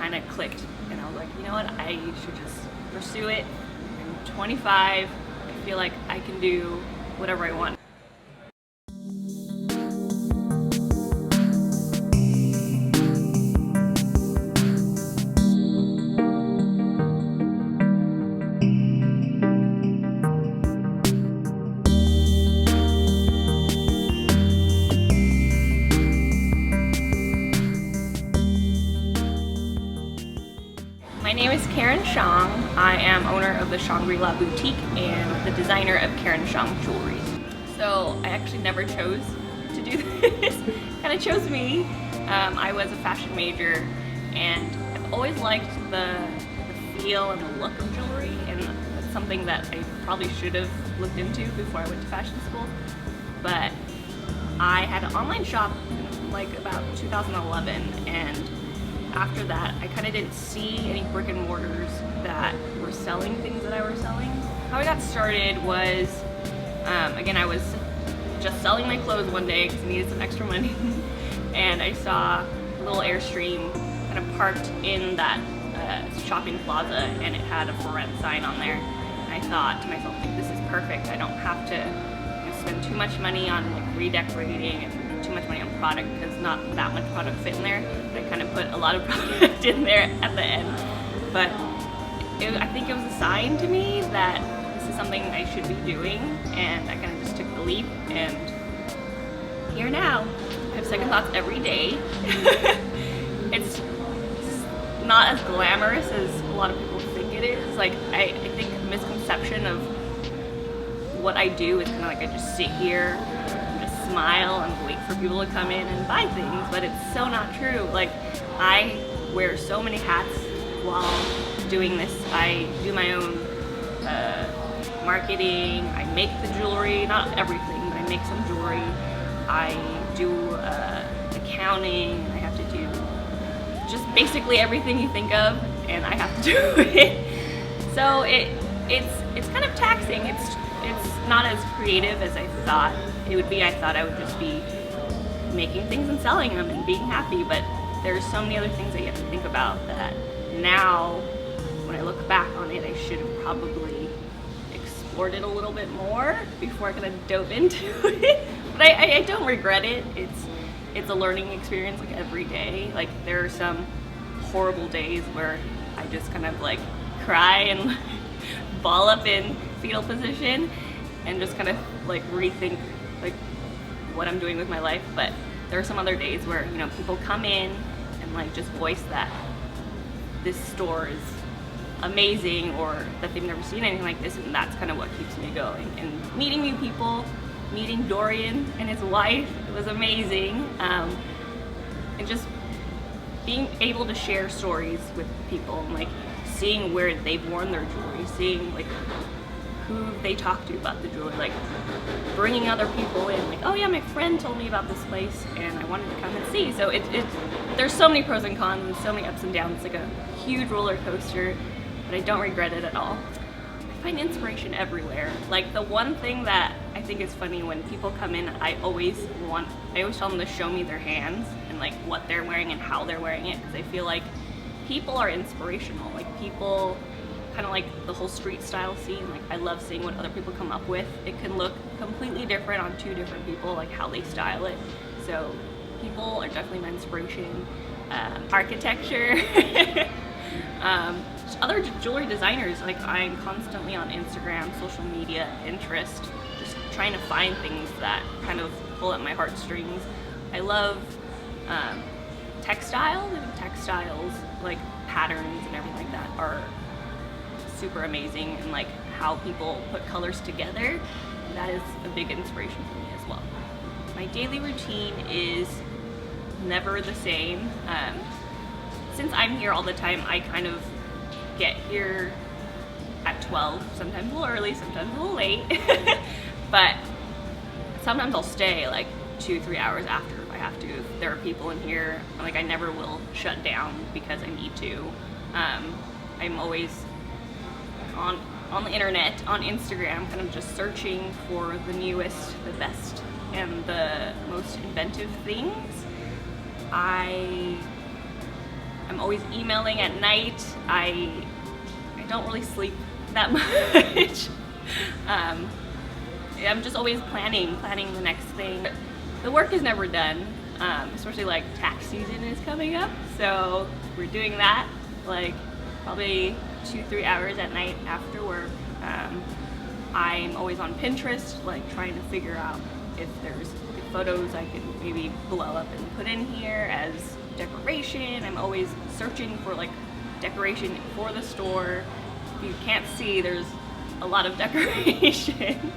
kind of clicked, and I was like, you know what, I should just pursue it. I'm 25, I feel like I can do whatever I want. My name is Hsiang. I am owner of the Shangri-La boutique and the designer of Hsiang jewelry. So I actually never chose to do this. Kind of chose me. I was a fashion major, and I've always liked the feel and the look of jewelry, and that's something that I probably should have looked into before I went to fashion school. But I had an online shop in like about 2011, and after that, I kind of didn't see any brick and mortars that were selling things that I was selling. How I got started was, again, I was just selling my clothes one day because I needed some extra money, and I saw a little Airstream kind of parked in that shopping plaza, and it had a for rent sign on there. And I thought to myself, like, this is perfect. I don't have to spend too much money on like redecorating and too much money on product, because not that much product fit in there. But I kind of put a lot of product in there at the end. But I think it was a sign to me that this is something I should be doing, and I kind of just took the leap, and here now. I have second thoughts every day. It's not as glamorous as a lot of people think it is. Like, I think a misconception of what I do is kind of like I just sit here and just smile and wait for people to come in and buy things, but it's so not true. Like, I wear so many hats while doing this. I do my own marketing, I make the jewelry, not everything, but I make some jewelry. I do accounting, I have to do just basically everything you think of, and I have to do it. So it's kind of taxing. It's not as creative as I thought it would be. I thought I would just be making things and selling them and being happy, but there's so many other things that you have to think about that now, when I look back on it, I should have probably explored it a little bit more before I kind of dove into it. But I don't regret it. It's a learning experience like every day. Like, there are some horrible days where I just kind of like cry and ball up in fetal position and just kind of like rethink like what I'm doing with my life. But there are some other days where, you know, people come in and like just voice that this store is amazing, or that they've never seen anything like this, and that's kind of what keeps me going. And meeting new people, meeting Dorian and his wife, it was amazing. And just being able to share stories with people, and like seeing where they've worn their jewelry, seeing like who they talk to about the jewelry, like bringing other people in, like, oh yeah, my friend told me about this place and I wanted to come and see. So there's so many pros and cons and so many ups and downs. It's like a huge roller coaster, but I don't regret it at all. I find inspiration everywhere. Like, the one thing that I think is funny, when people come in, I always tell them to show me their hands and like what they're wearing and how they're wearing it, because I feel like people are inspirational. Like, people kind of like the whole street style scene. Like, I love seeing what other people come up with. It can look completely different on two different people, like how they style it. So people are definitely my inspiration. Architecture. Other jewelry designers, like, I'm constantly on Instagram, social media, Pinterest, just trying to find things that kind of pull at my heartstrings. I love textiles, like patterns and everything like that are super amazing, and like how people put colors together, that is a big inspiration for me as well. My daily routine is never the same. Since I'm here all the time, I kind of get here at 12, sometimes a little early, sometimes a little late, but sometimes I'll stay like 2-3 hours after if I have to. If there are people in here, like, I never will shut down because I need to. I'm always on the internet, on Instagram, kind of just searching for the newest, the best, and the most inventive things. I I'm always emailing at night. I don't really sleep that much. I'm just always planning the next thing. The work is never done, especially like tax season is coming up, so we're doing that like probably 2-3 hours at night after work. I'm always on Pinterest, like trying to figure out if there's photos I could maybe blow up and put in here as decoration. I'm always searching for like decoration for the store. If you can't see, there's a lot of decoration.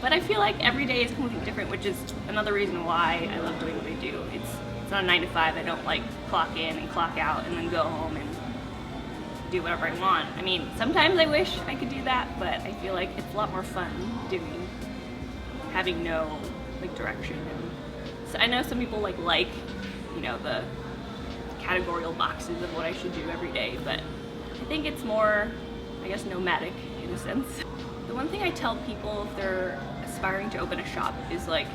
But I feel like every day is completely different, which is another reason why I love doing what I do. It's not a 9 to 5. I don't like clock in and clock out and then go home and do whatever I want. I mean, sometimes I wish I could do that, but I feel like it's a lot more fun having no like direction. And so I know some people like you know, the categorical boxes of what I should do every day, but I think it's more, I guess, nomadic in a sense. The one thing I tell people if they're aspiring to open a shop is like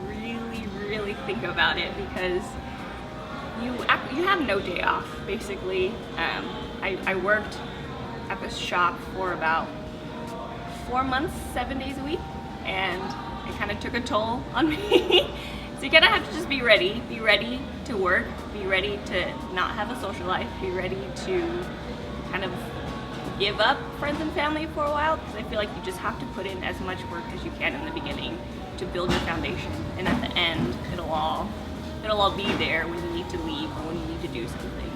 really think about it, because you have no day off basically. I worked at this shop for about 4 months, 7 days a week, and it kind of took a toll on me. So you kind of have to just be ready to work, be ready to not have a social life, be ready to kind of give up friends and family for a while, because I feel like you just have to put in as much work as you can in the beginning to build your foundation, and at the end it'll all be there when you need to leave or when you need to do something.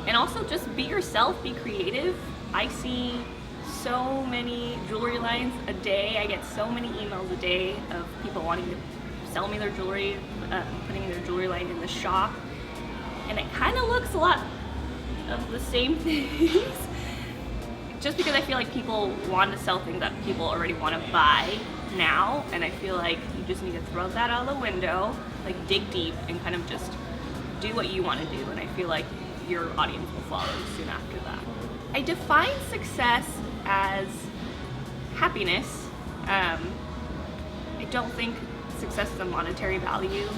And also just be yourself, be creative. I see so many jewelry lines a day. I get so many emails a day of people wanting to sell me their jewelry, putting their jewelry line in the shop, and it kind of looks a lot of the same things. Just because I feel like people want to sell things that people already want to buy now, and I feel like you just need to throw that out of the window, like dig deep and kind of just do what you want to do, and I feel like your audience will follow soon after that. I define success as happiness. I don't think success is a monetary value,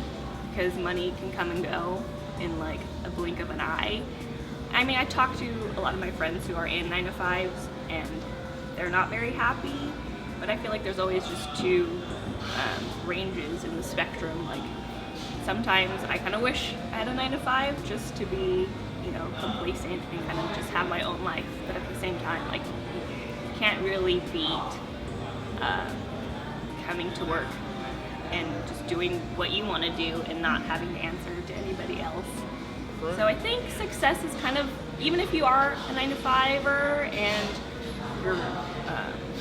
because money can come and go in like a blink of an eye. I mean, I talk to a lot of my friends who are in 9 to 5s and they're not very happy, but I feel like there's always just two ranges in the spectrum. Like sometimes I kind of wish I had a 9 to 5 just to be, you know, complacent and kind of just have my own life, but at the same time, like, you can't really beat coming to work and just doing what you want to do and not having to answer to anybody else. So I think success is kind of, even if you are a 9 to 5er and you're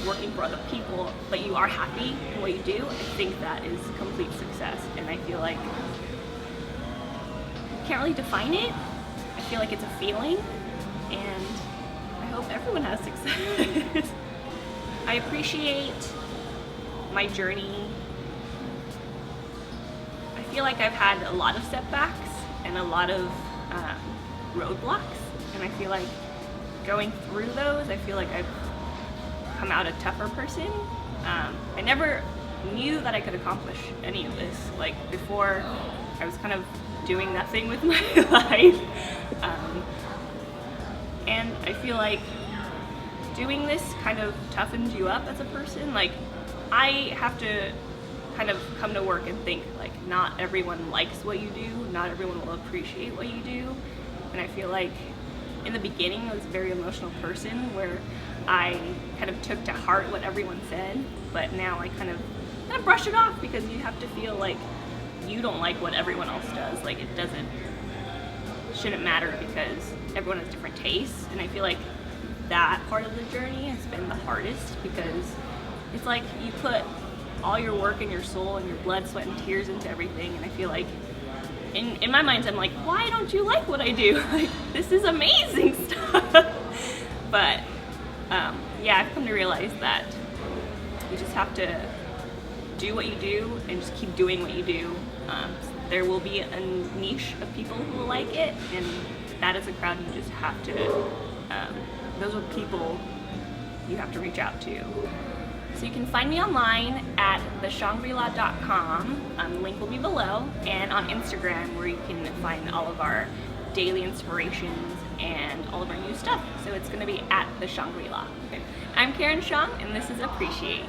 working for other people, but you are happy in what you do, I think that is complete success. And I feel like you can't really define it. I feel like it's a feeling, and I hope everyone has success. I appreciate my journey. I feel like I've had a lot of setbacks and a lot of roadblocks, and I feel like going through those, I feel like I've come out a tougher person. I never knew that I could accomplish any of this. Like before, I was kind of doing nothing with my life, and I feel like doing this kind of toughens you up as a person. Like I have to kind of come to work and think like not everyone likes what you do, not everyone will appreciate what you do, and I feel like in the beginning I was a very emotional person where I kind of took to heart what everyone said, but now I kind of brush it off, because you have to feel like you don't like what everyone else does. Like it shouldn't matter, because everyone has different tastes, and I feel like that part of the journey has been the hardest, because it's like you put all your work and your soul and your blood, sweat, and tears into everything, and I feel like in my mind I'm like, why don't you like what I do? Like this is amazing stuff. But yeah, I've come to realize that you just have to do what you do and just keep doing what you do. There will be a niche of people who will like it, and that is a crowd you just have to, those are people you have to reach out to. So you can find me online at theshangri-la.com, the link will be below, and on Instagram where you can find all of our daily inspirations and all of our new stuff. So it's going to be at the Shangri-La. I'm Karen Hsiang, and this is Appreciate.